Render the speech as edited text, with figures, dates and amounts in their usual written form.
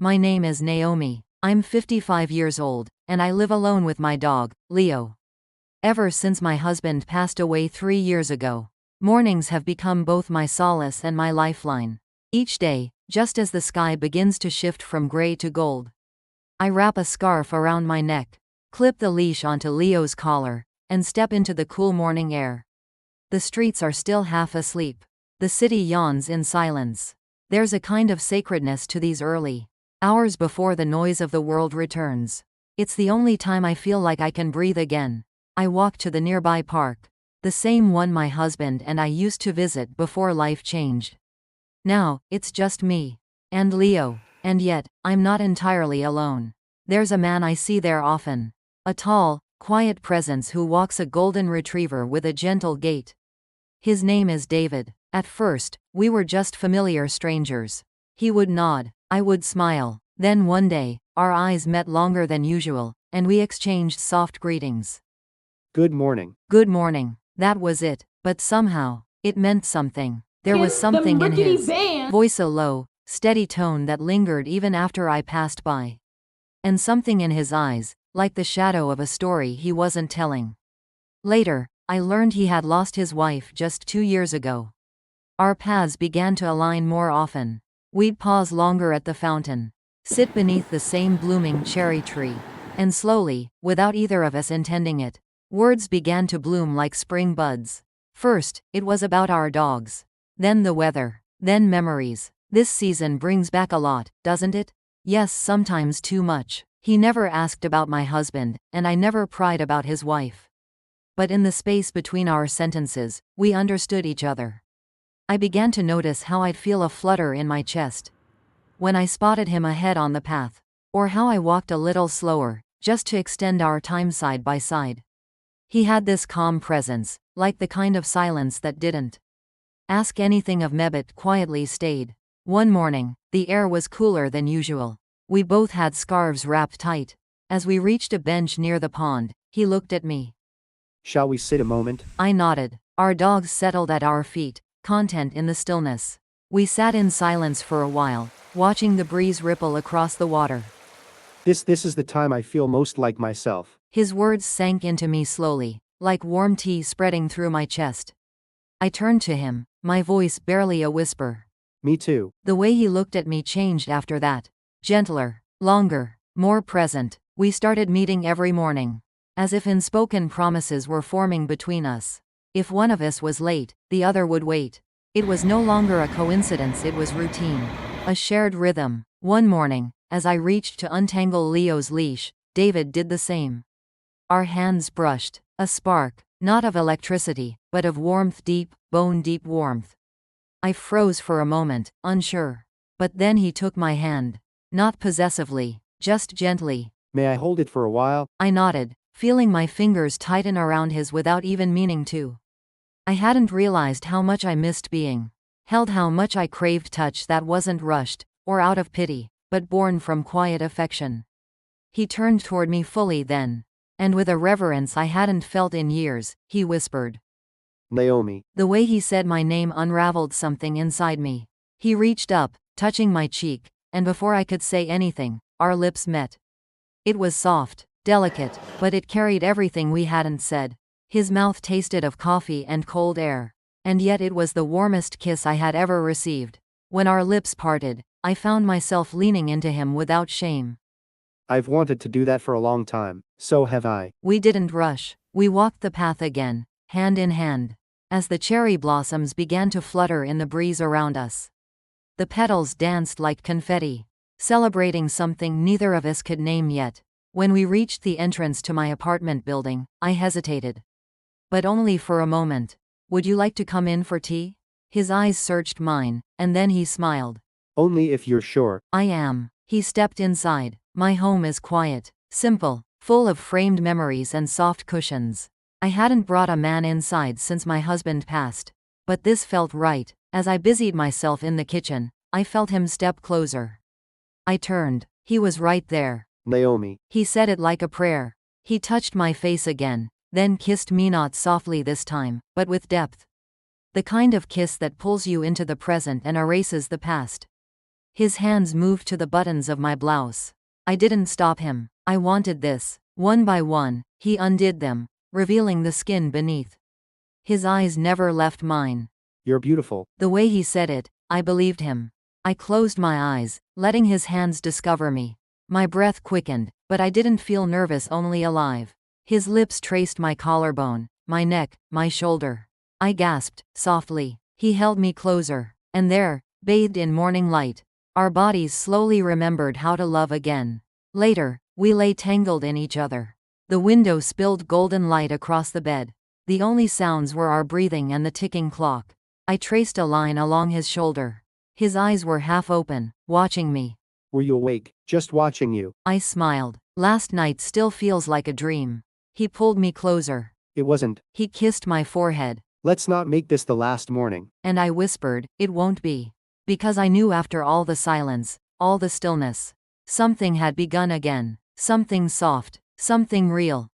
My name is Naomi. I'm 55 years old, and I live alone with my dog, Leo. Ever since my husband passed away 3 years ago, mornings have become both my solace and my lifeline. Each day, just as the sky begins to shift from gray to gold, I wrap a scarf around my neck, clip the leash onto Leo's collar, and step into the cool morning air. The streets are still half asleep. The city yawns in silence. There's a kind of sacredness to these early hours before the noise of the world returns. It's the only time I feel like I can breathe again. I walk to the nearby park, the same one my husband and I used to visit before life changed. Now, it's just me and Leo, and yet, I'm not entirely alone. There's a man I see there often. A tall, quiet presence who walks a golden retriever with a gentle gait. His name is David. At first, we were just familiar strangers. He would nod, I would smile. Then one day, our eyes met longer than usual, and we exchanged soft greetings. Good morning. Good morning. That was it, but somehow, it meant something. There was something in his voice, a low, steady tone that lingered even after I passed by. And something in his eyes, like the shadow of a story he wasn't telling. Later, I learned he had lost his wife just 2 years ago. Our paths began to align more often. We'd pause longer at the fountain, sit beneath the same blooming cherry tree, and slowly, without either of us intending it, words began to bloom like spring buds. First, it was about our dogs. Then the weather. Then memories. This season brings back a lot, doesn't it? Yes, sometimes too much. He never asked about my husband, and I never pried about his wife. But in the space between our sentences, we understood each other. I began to notice how I'd feel a flutter in my chest when I spotted him ahead on the path, or how I walked a little slower, just to extend our time side by side. He had this calm presence, like the kind of silence that didn't ask anything of me but quietly stayed. One morning, the air was cooler than usual. We both had scarves wrapped tight. As we reached a bench near the pond, he looked at me. Shall we sit a moment? I nodded. Our dogs settled at our feet, content in the stillness. We sat in silence for a while, watching the breeze ripple across the water. This is the time I feel most like myself. His words sank into me slowly, like warm tea spreading through my chest. I turned to him, my voice barely a whisper. Me too. The way he looked at me changed after that. Gentler, longer, more present. We started meeting every morning, as if unspoken promises were forming between us. If one of us was late, the other would wait. It was no longer a coincidence, it was routine. A shared rhythm. One morning, as I reached to untangle Leo's leash, David did the same. Our hands brushed. A spark, not of electricity, but of warmth, deep, bone-deep warmth. I froze for a moment, unsure. But then he took my hand. Not possessively, just gently. May I hold it for a while? I nodded, feeling my fingers tighten around his without even meaning to. I hadn't realized how much I missed being held, how much I craved touch that wasn't rushed, or out of pity, but born from quiet affection. He turned toward me fully then, and with a reverence I hadn't felt in years, he whispered. Naomi. The way he said my name unraveled something inside me. He reached up, touching my cheek, and before I could say anything, our lips met. It was soft, delicate, but it carried everything we hadn't said. His mouth tasted of coffee and cold air, and yet it was the warmest kiss I had ever received. When our lips parted, I found myself leaning into him without shame. I've wanted to do that for a long time, so have I. We didn't rush. We walked the path again, hand in hand, as the cherry blossoms began to flutter in the breeze around us. The petals danced like confetti, celebrating something neither of us could name yet. When we reached the entrance to my apartment building, I hesitated. But only for a moment. Would you like to come in for tea? His eyes searched mine, and then he smiled. Only if you're sure. I am. He stepped inside. My home is quiet, simple, full of framed memories and soft cushions. I hadn't brought a man inside since my husband passed. But this felt right. As I busied myself in the kitchen, I felt him step closer. I turned. He was right there. Naomi. He said it like a prayer. He touched my face again, then kissed me, not softly this time, but with depth. The kind of kiss that pulls you into the present and erases the past. His hands moved to the buttons of my blouse. I didn't stop him. I wanted this. One by one, he undid them, revealing the skin beneath. His eyes never left mine. You're beautiful. The way he said it, I believed him. I closed my eyes, letting his hands discover me. My breath quickened, but I didn't feel nervous, only alive. His lips traced my collarbone, my neck, my shoulder. I gasped, softly. He held me closer. And there, bathed in morning light, our bodies slowly remembered how to love again. Later, we lay tangled in each other. The window spilled golden light across the bed. The only sounds were our breathing and the ticking clock. I traced a line along his shoulder. His eyes were half open, watching me. Were you awake, just watching you? I smiled. Last night still feels like a dream. He pulled me closer. It wasn't. He kissed my forehead. Let's not make this the last morning. And I whispered, it won't be. Because I knew after all the silence, all the stillness, something had begun again. Something soft, something real.